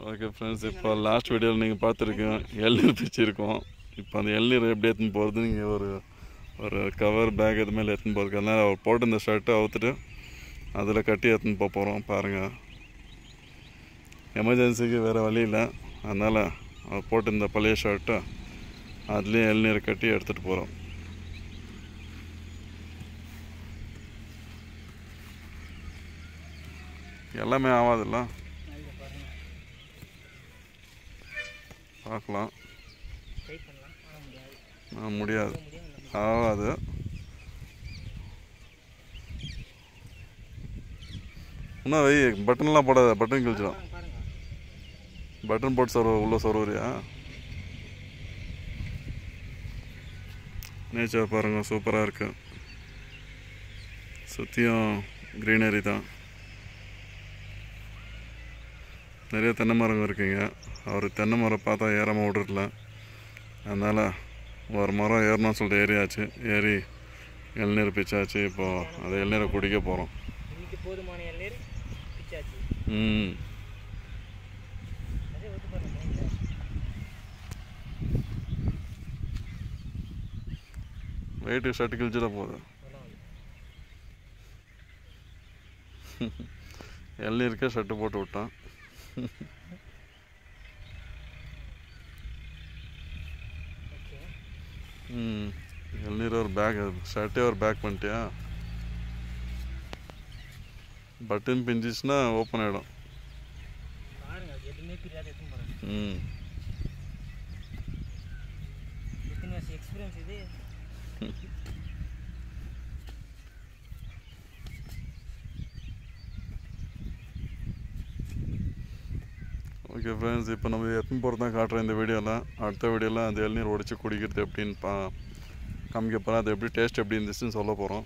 Okay friends, இப்போ last வீடியோவில் நீங்கள் பார்த்துருக்கோம் இளநீர் பிச்சிருக்கோம். இப்போ அந்த இளநீர் எப்படி எடுத்துன்னு போகிறது, நீங்கள் ஒரு கவர் பேக் இது மேலே எடுத்துன்னு போகிறதுக்கு, அதனால் அவர் போட்டு இந்த ஷர்ட்டை அவுத்துட்டு அதில் கட்டி எடுத்துன்னு போக போகிறோம். பாருங்கள், எமர்ஜென்சிக்கு வேறு வழி இல்லை, அதனால் அவர் போட்டு இந்த பழைய ஷர்ட்டை அதுலேயும் இளநீரை கட்டி எடுத்துகிட்டு போகிறோம். எல்லாமே ஆகாதுல்ல, பார்க்கலாம். முடியாது, ஆகாது. இன்னும் வை, பட்டன்லாம் போடாத, பட்டன் கிழிச்சிடும். பட்டன் போட்டு உள்ள சொருவரியா? நேச்சர் பாருங்கள், சூப்பராக இருக்குது. சுற்றியும் க்ரீனரி தான், நிறைய தென்னை மரங்கள் இருக்குங்க. அவர் தென்னை மரம் பார்த்தா ஏறாமல் விடுறதில்ல, அதனால் ஒரு மரம் ஏறணும்னு சொல்லிட்டு ஏறியாச்சு. ஏறி இளநீர் பிச்சாச்சு. இப்போது அதை இளநீரை குடிக்க போகிறோம். வெயிட்டு ஷர்ட்டு கிழிச்சிட போகுது. இளநீருக்கே ஷர்ட்டு போட்டு விட்டான். இளநீர் ஒரு பேக், ஷர்ட்டே ஒரு பேக் பண்ணிட்டியா? பட்டன் பிஞ்சிச்சுன்னா ஓப்பன் ஆகிடும். ஓகே ஃப்ரெண்ட்ஸ், இப்போ நம்ம எத்தனை போகிறது தான் காட்டுறோம் இந்த வீடியோவில். அடுத்த வீடியோவில் அந்த இளநீர் உடச்சி குடிக்கிறது எப்படின்னு காமிக்க போகிறோம். அது எப்படி டேஸ்ட் எப்படி இருந்துச்சுன்னு சொல்ல போகிறோம்.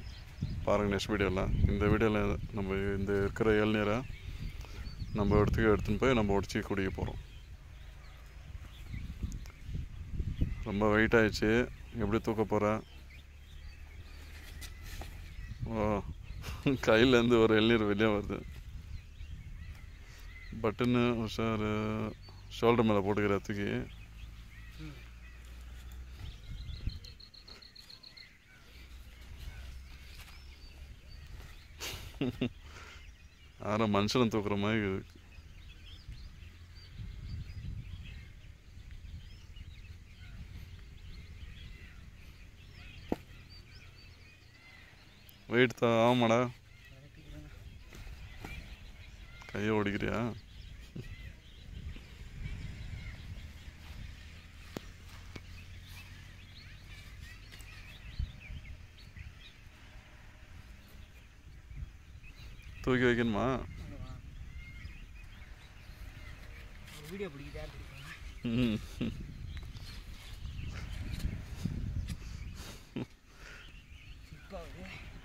பாருங்கள் நெக்ஸ்ட் வீடியோவில். இந்த வீடியோவில் நம்ம இந்த இருக்கிற இளநீரை நம்ம எடுத்துன்னு போய் நம்ம உடச்சி குடிக்க போகிறோம். ரொம்ப வெயிட் ஆகிடுச்சு, எப்படி தூக்க போகிறேன்? ஓ, கையிலேருந்து ஒரு இளநீர் வெளியே வருது. பட்டனு உஷார் ஷோல்டர் மேலே போட்டுக்கிறதுக்கு. யாரும் மனுஷனை தூக்குற மாதிரி இருக்கு. வெயிட் தான் ஆமாடா, கையை ஓடிக்கிறியா? தூக்கி வைக்கணுமா?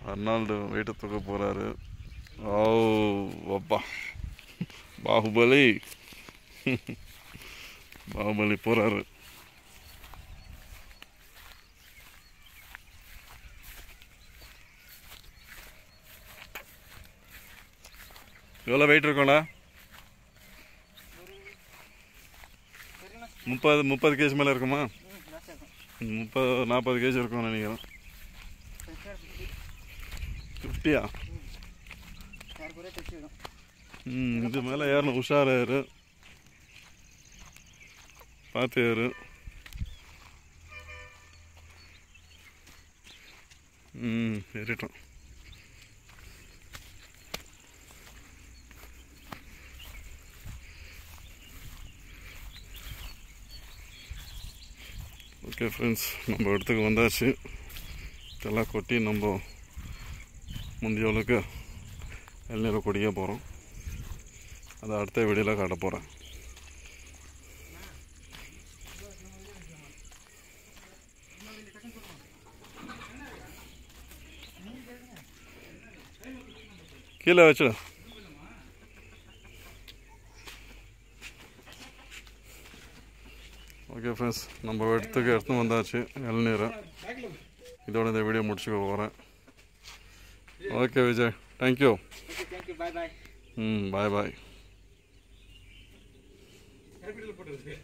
அர்னால்டு வெயிட்டை தூக்க போகிறாரு. ஓ அப்பா, பாகுபலி பாகுபலி போகிறாரு. எவ்வளோ வெயிட் இருக்கும்ண்ணா? 30 கேஜி மேலே இருக்குமா? 40 கேஜி இருக்கும்னு நினைக்கிறேன். 50யா? இது மேலே ஏறணும், உஷார் ஏறு, பார்த்து ஏறு. ஏறிட்டோம். ஓகே ஃப்ரெண்ட்ஸ், நம்ம இடத்துக்கு வந்தாச்சு. இதெல்லாம் கொட்டி நம்ம முந்தியவளுக்கு இளநீரை குடிக்க போகிறோம். அதை அடுத்த வீடியோவில் காட்ட போகிறேன். கீழே வச்சு. ஓகே ஃப்ரெண்ட்ஸ், நம்ம எடுத்துன்னு வந்தாச்சு இளநீரை. இதோட இந்த வீடியோ முடிச்சுக்க போகிறேன். Okay Vijay, thank you. Bye bye. Capital போட்டுருக்கு